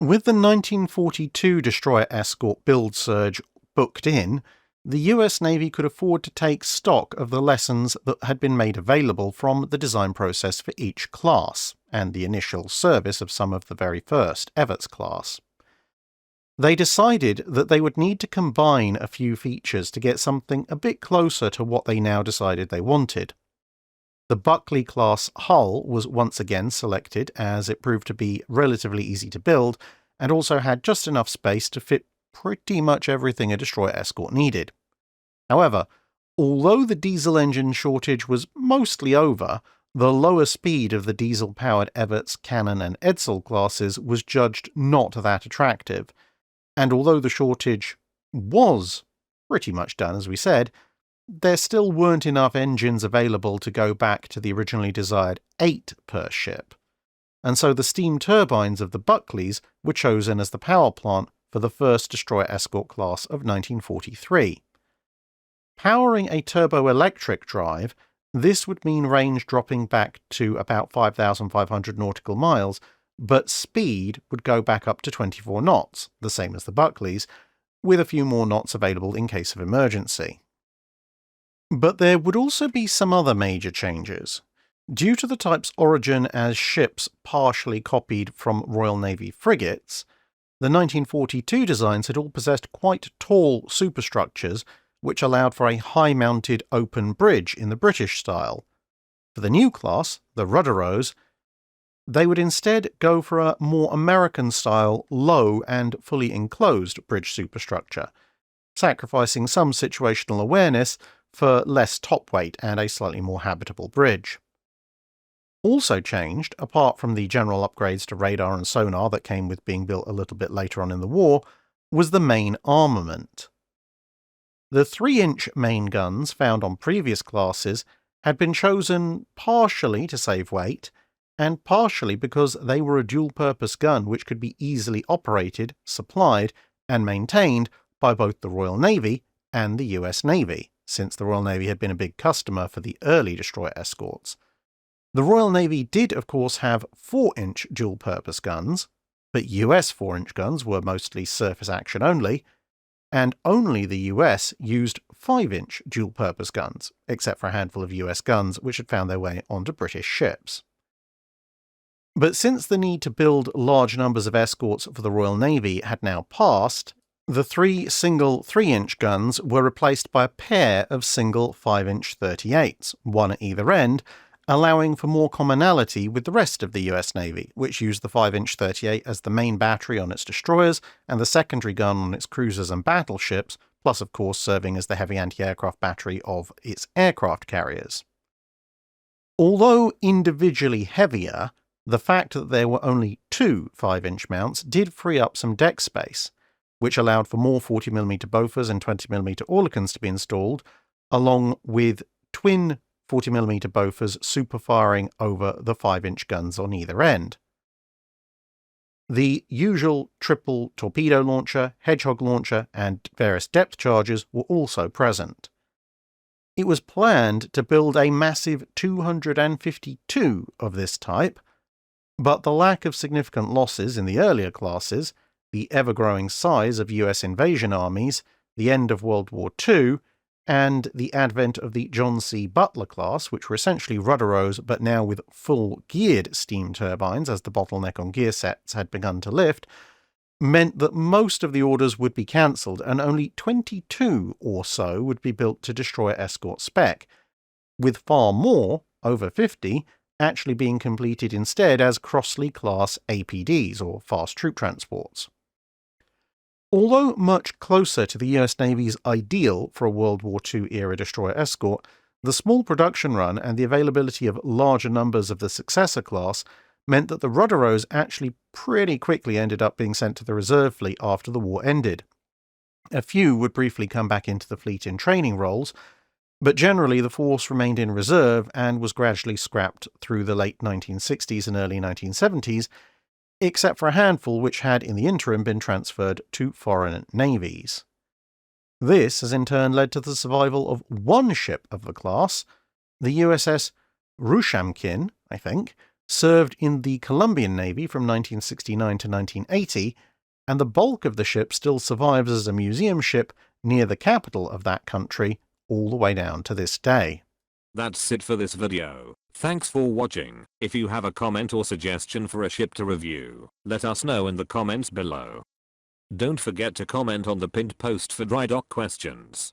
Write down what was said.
With the 1942 destroyer escort build surge booked in, the US Navy could afford to take stock of the lessons that had been made available from the design process for each class, and the initial service of some of the very first Evetts class. They decided that they would need to combine a few features to get something a bit closer to what they now decided they wanted. The Buckley-class hull was once again selected as it proved to be relatively easy to build and also had just enough space to fit pretty much everything a destroyer escort needed. However, although the diesel engine shortage was mostly over, the lower speed of the diesel-powered Evetts, Cannon and Edsall classes was judged not that attractive, and although the shortage was pretty much done, as we said, there still weren't enough engines available to go back to the originally desired 8 per ship, and so the steam turbines of the Buckleys were chosen as the power plant for the first destroyer escort class of 1943. Powering a turbo-electric drive, this would mean range dropping back to about 5,500 nautical miles, but speed would go back up to 24 knots, the same as the Buckleys, with a few more knots available in case of emergency. But there would also be some other major changes. Due to the type's origin as ships partially copied from Royal Navy frigates, the 1942 designs had all possessed quite tall superstructures which allowed for a high-mounted open bridge in the British style. For the new class, the Rudderrows, they would instead go for a more American-style, low and fully enclosed bridge superstructure, sacrificing some situational awareness for less top weight and a slightly more habitable bridge. Also changed, apart from the general upgrades to radar and sonar that came with being built a little bit later on in the war, was the main armament. The 3-inch main guns found on previous classes had been chosen partially to save weight, and partially because they were a dual-purpose gun which could be easily operated, supplied, and maintained by both the Royal Navy and the US Navy, since the Royal Navy had been a big customer for the early destroyer escorts. The Royal Navy did, of course, have 4-inch dual-purpose guns, but US 4-inch guns were mostly surface action only, and only the US used 5-inch dual-purpose guns, except for a handful of US guns which had found their way onto British ships. But since the need to build large numbers of escorts for the Royal Navy had now passed, the 3 single 3-inch guns were replaced by a pair of single 5-inch 38s, one at either end, allowing for more commonality with the rest of the US Navy, which used the 5-inch 38 as the main battery on its destroyers and the secondary gun on its cruisers and battleships, plus of course serving as the heavy anti-aircraft battery of its aircraft carriers. Although individually heavier, the fact that there were only 2 5-inch mounts did free up some deck space, which allowed for more 40mm Bofors and 20mm Oerlikons to be installed, along with twin 40mm Bofors superfiring over the 5-inch guns on either end. The usual triple torpedo launcher, hedgehog launcher, and various depth charges were also present. It was planned to build a massive 252 of this type, but the lack of significant losses in the earlier classes, the ever-growing size of US invasion armies, the end of World War II, and the advent of the John C. Butler class, which were essentially Rudderrows but now with full geared steam turbines as the bottleneck on gear sets had begun to lift, meant that most of the orders would be cancelled and only 22 or so would be built to destroyer escort spec, with far more, over 50, actually being completed instead as Crossley-class APDs, or fast troop transports. Although much closer to the US Navy's ideal for a World War II-era destroyer escort, the small production run and the availability of larger numbers of the successor class meant that the Rudderrows actually pretty quickly ended up being sent to the reserve fleet after the war ended. A few would briefly come back into the fleet in training roles, but generally the force remained in reserve and was gradually scrapped through the late 1960s and early 1970s, except for a handful which had in the interim been transferred to foreign navies. This has in turn led to the survival of one ship of the class, the USS Rushamkin, I think, served in the Colombian Navy from 1969 to 1980, and the bulk of the ship still survives as a museum ship near the capital of that country all the way down to this day. That's it for this video. Thanks for watching. If you have a comment or suggestion for a ship to review, let us know in the comments below. Don't forget to comment on the pinned post for dry dock questions.